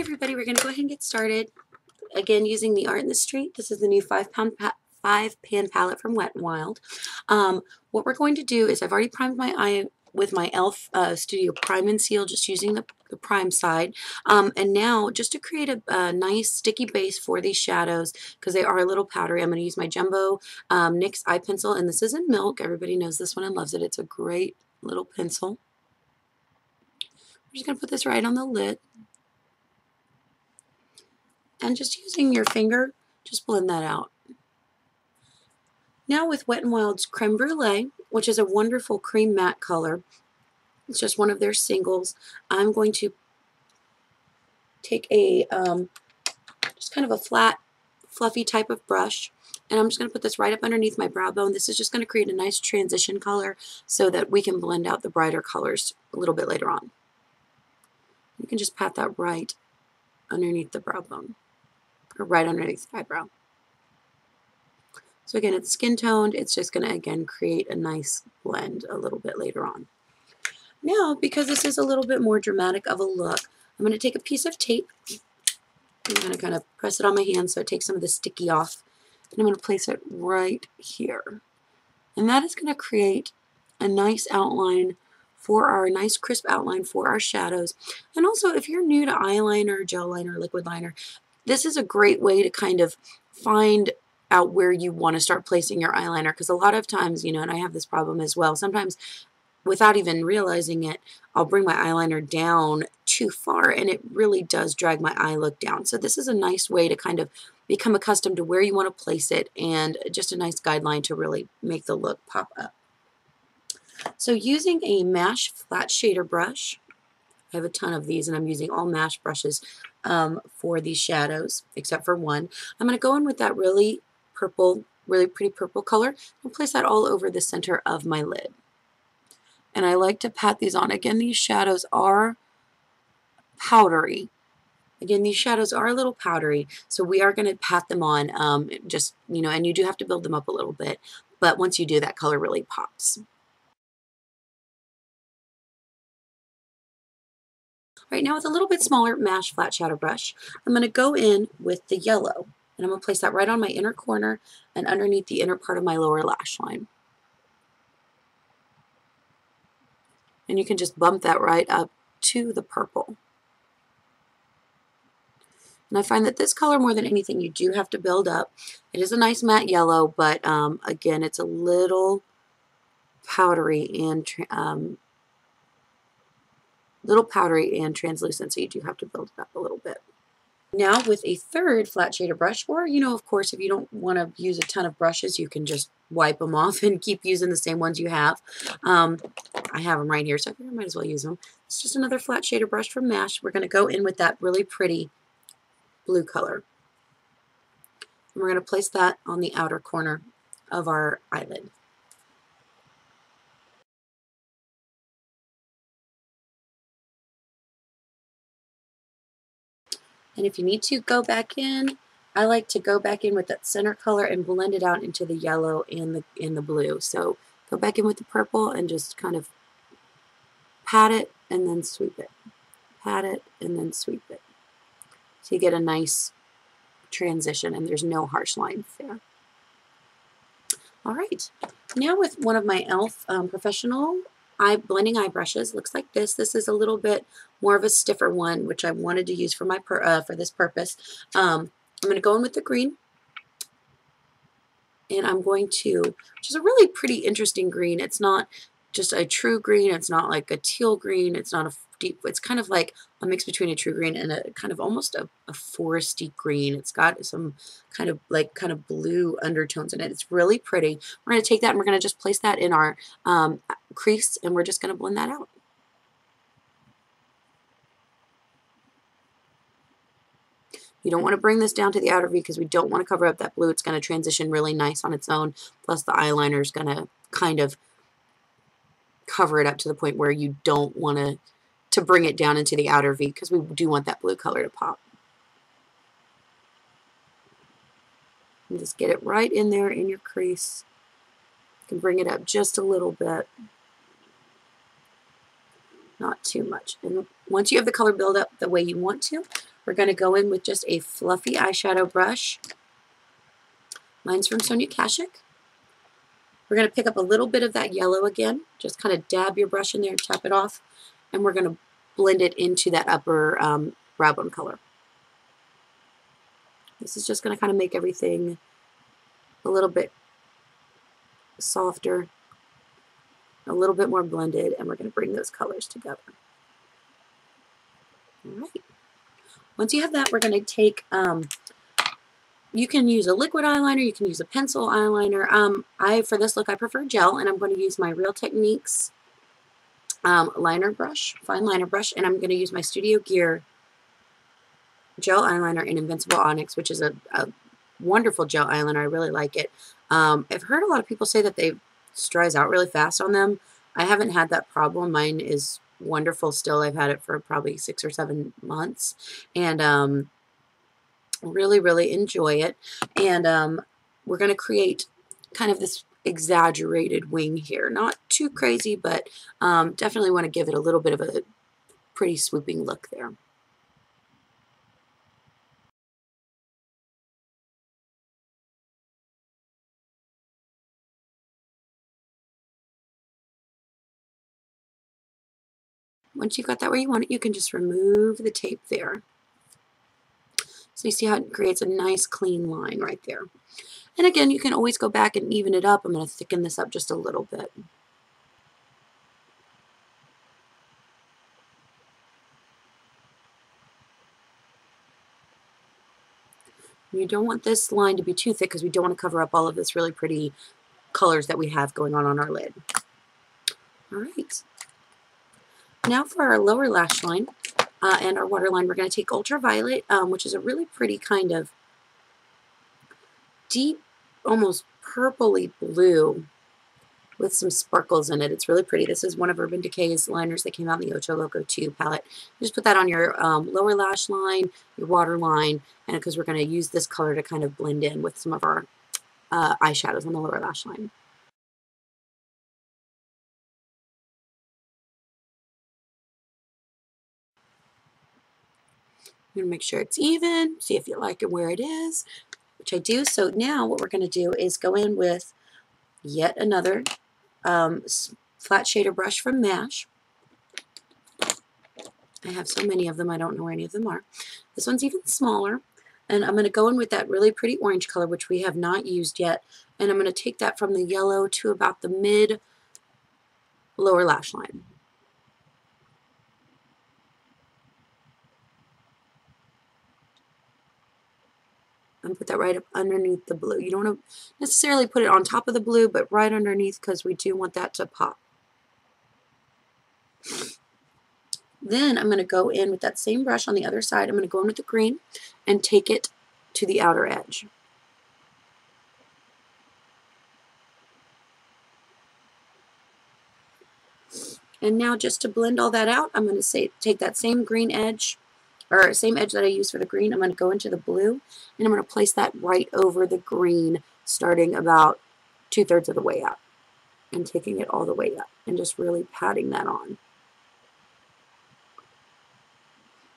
everybody, we're going to go ahead and get started. Again, using the Art in the Street. This is the new 5-pan palette from Wet n Wild. What we're going to do is I've already primed my eye with my e.l.f. Studio Prime and Seal, just using the prime side. And now, just to create a nice sticky base for these shadows, because they are a little powdery, I'm going to use my Jumbo NYX eye pencil, and this is in Milk. Everybody knows this one and loves it. It's a great little pencil. I'm just going to put this right on the lid. And just using your finger, just blend that out. Now with Wet n Wild's Creme Brulee, which is a wonderful cream matte color, it's just one of their singles, I'm going to take a just kind of a flat, fluffy type of brush, and I'm just going to put this right up underneath my brow bone. This is just going to create a nice transition color so that we can blend out the brighter colors a little bit later on. You can just pat that right underneath the brow bone, or right underneath the eyebrow. So again, it's skin toned. It's just going to, again, create a nice blend a little bit later on. Now, because this is a little bit more dramatic of a look, I'm going to take a piece of tape. I'm going to kind of press it on my hand so it takes some of the sticky off. And I'm going to place it right here. And that is going to create a nice outline for our nice crisp outline for our shadows. And also, if you're new to eyeliner, gel liner, liquid liner, this is a great way to kind of find out where you want to start placing your eyeliner, because a lot of times, you know, and I have this problem as well, sometimes without even realizing it, I'll bring my eyeliner down too far and it really does drag my eye look down. So this is a nice way to kind of become accustomed to where you want to place it, and just a nice guideline to really make the look pop up. So using a Mash flat shader brush, I have a ton of these and I'm using all Mash brushes for these shadows except for one. I'm going to go in with that really pretty purple color and place that all over the center of my lid. And I like to pat these on. Again, these shadows are powdery. Again, these shadows are a little powdery, so we are going to pat them on, just, you know, and you do have to build them up a little bit, but once you do, that color really pops. Right now, with a little bit smaller Mash flat shadow brush, I'm going to go in with the yellow, and I'm going to place that right on my inner corner and underneath the inner part of my lower lash line. And you can just bump that right up to the purple. And I find that this color, more than anything, you do have to build up. It is a nice matte yellow, but again, it's a little powdery and translucent, so you do have to build it up a little bit. Now with a third flat shader brush, or, you know, of course, if you don't want to use a ton of brushes, you can just wipe them off and keep using the same ones you have. I have them right here, so I think I might as well use them. It's just another flat shader brush from Mash. We're going to go in with that really pretty blue color. And we're going to place that on the outer corner of our eyelid. And if you need to go back in, I like to go back in with that center color and blend it out into the yellow and the blue. So go back in with the purple and just kind of pat it and then sweep it. Pat it and then sweep it. So you get a nice transition and there's no harsh lines there. All right, now with one of my e.l.f. Professional blending eye brushes, looks like this. This is a little bit more of a stiffer one, which I wanted to use for my for this purpose. I'm going to go in with the green, and I'm going to, which is a really pretty interesting green. It's not just a true green. It's not like a teal green. It's not a deep. It's kind of like a mix between a true green and a kind of almost a foresty green. It's got some kind of blue undertones in it. It's really pretty. We're going to take that and we're going to just place that in our crease, and we're just going to blend that out. You don't want to bring this down to the outer V because we don't want to cover up that blue. It's going to transition really nice on its own. Plus the eyeliner is going to kind of cover it up to the point where you don't want to bring it down into the outer V, because we do want that blue color to pop. And just get it right in there in your crease. You can bring it up just a little bit. Not too much. And once you have the color build up the way you want to, We're going to go in with just a fluffy eyeshadow brush. Mine's from Sonia Kashuk. We're going to pick up a little bit of that yellow again. Just kind of dab your brush in there, tap it off, and we're going to blend it into that upper brow bone color. This is just going to kind of make everything a little bit softer, a little bit more blended, and we're going to bring those colors together. All right. Once you have that, we're going to take, you can use a liquid eyeliner, you can use a pencil eyeliner. For this look, I prefer gel, and I'm going to use my Real Techniques liner brush, fine liner brush, and I'm going to use my Studio Gear gel eyeliner in Invincible Onyx, which is a wonderful gel eyeliner. I really like it. I've heard a lot of people say that they dries out really fast on them. I haven't had that problem. Mine is wonderful still. I've had it for probably 6 or 7 months, and really, really enjoy it. And we're going to create kind of this exaggerated wing here. Not too crazy, but definitely want to give it a little bit of a pretty swooping look there. Once you've got that where you want it, you can just remove the tape there. So you see how it creates a nice clean line right there. And again, you can always go back and even it up. I'm going to thicken this up just a little bit. You don't want this line to be too thick because we don't want to cover up all of this really pretty colors that we have going on our lid. All right. Now for our lower lash line and our waterline, we're going to take Ultraviolet, which is a really pretty kind of deep, almost purpley blue with some sparkles in it. It's really pretty. This is one of Urban Decay's liners that came out in the Ocho Loco 2 palette. You just put that on your lower lash line, your waterline, and because we're going to use this color to kind of blend in with some of our eyeshadows on the lower lash line. I'm going to make sure it's even, see if you like it where it is, which I do. So now what we're going to do is go in with yet another flat shader brush from MASH. I have so many of them, I don't know where any of them are. This one's even smaller. And I'm going to go in with that really pretty orange color, which we have not used yet. And I'm going to take that from the yellow to about the mid lower lash line. And put that right up underneath the blue. You don't want to necessarily put it on top of the blue, but right underneath because we do want that to pop. Then I'm going to go in with that same brush on the other side. I'm going to go in with the green and take it to the outer edge. And now just to blend all that out, I'm going to take that same green edge, or same edge that I used for the green, I'm going to go into the blue, and I'm going to place that right over the green, starting about 2/3 of the way up, and taking it all the way up, and just really patting that on.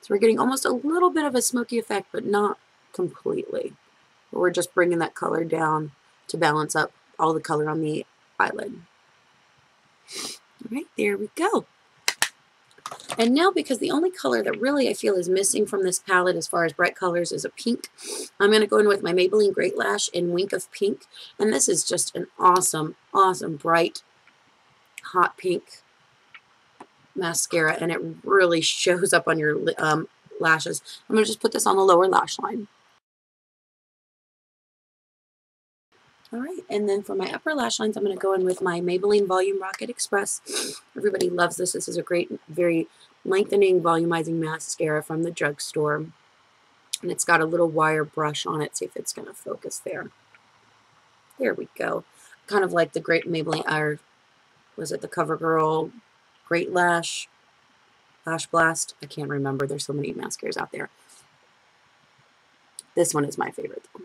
So we're getting almost a little bit of a smoky effect, but not completely. But we're just bringing that color down to balance up all the color on the eyelid. All right, there we go. And now, because the only color that really I feel is missing from this palette as far as bright colors is a pink, I'm going to go in with my Maybelline Great Lash in Wink of Pink. And this is just an awesome, awesome, bright, hot pink mascara. And it really shows up on your lashes. I'm going to just put this on the lower lash line. All right, and then for my upper lash lines, I'm going to go in with my Maybelline Volume Rocket Express. Everybody loves this. This is a great, very lengthening, volumizing mascara from the drugstore. And it's got a little wire brush on it. See if it's going to focus there. There we go. Kind of like the Great Maybelline, or was it the CoverGirl Great Lash Blast? I can't remember. There's so many mascaras out there. This one is my favorite though.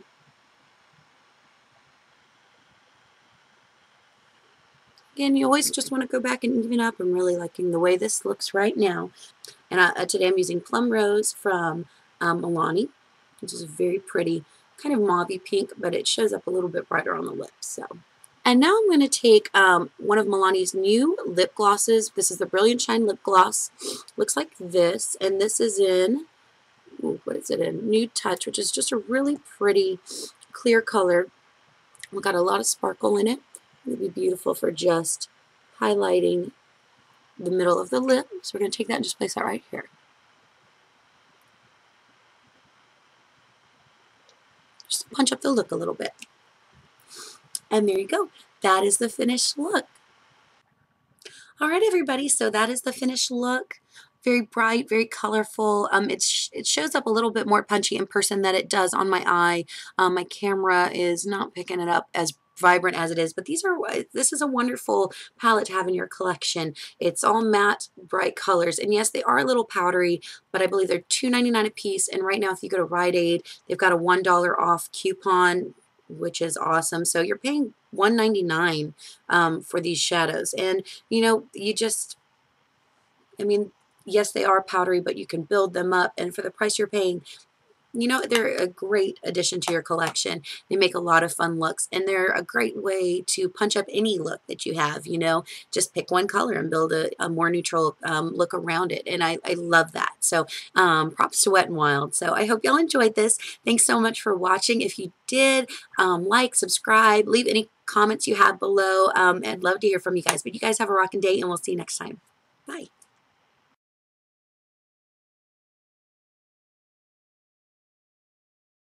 Again, you always just want to go back and even up. I'm really liking the way this looks right now. And today I'm using Plum Rose from Milani, which is a very pretty kind of mauvey pink, but it shows up a little bit brighter on the lips. So. And now I'm going to take one of Milani's new lip glosses. This is the Brilliant Shine Lip Gloss. Looks like this, and this is in, what is it in? Nude Touch, which is just a really pretty clear color. We've got a lot of sparkle in it. It would be beautiful for just highlighting the middle of the lip. So we're going to take that and just place that right here. Just punch up the look a little bit. And there you go. That is the finished look. All right, everybody, so that is the finished look. Very bright, very colorful. It shows up a little bit more punchy in person than it does on my eye. My camera is not picking it up as vibrant as it is, but this is a wonderful palette to have in your collection. It's all matte, bright colors, and yes, they are a little powdery, but I believe they're $2.99 a piece, and right now if you go to Rite Aid, they've got a $1 off coupon, which is awesome. So you're paying $1.99 for these shadows, and you know, I mean, yes, they are powdery, but you can build them up, and for the price you're paying, you know, they're a great addition to your collection. They make a lot of fun looks, and they're a great way to punch up any look that you have, you know. Just pick one color and build a more neutral look around it, and I love that. So props to Wet n Wild. So I hope y'all enjoyed this. Thanks so much for watching. If you did, like, subscribe, leave any comments you have below. I'd love to hear from you guys. But you guys have a rocking day, and we'll see you next time. Bye.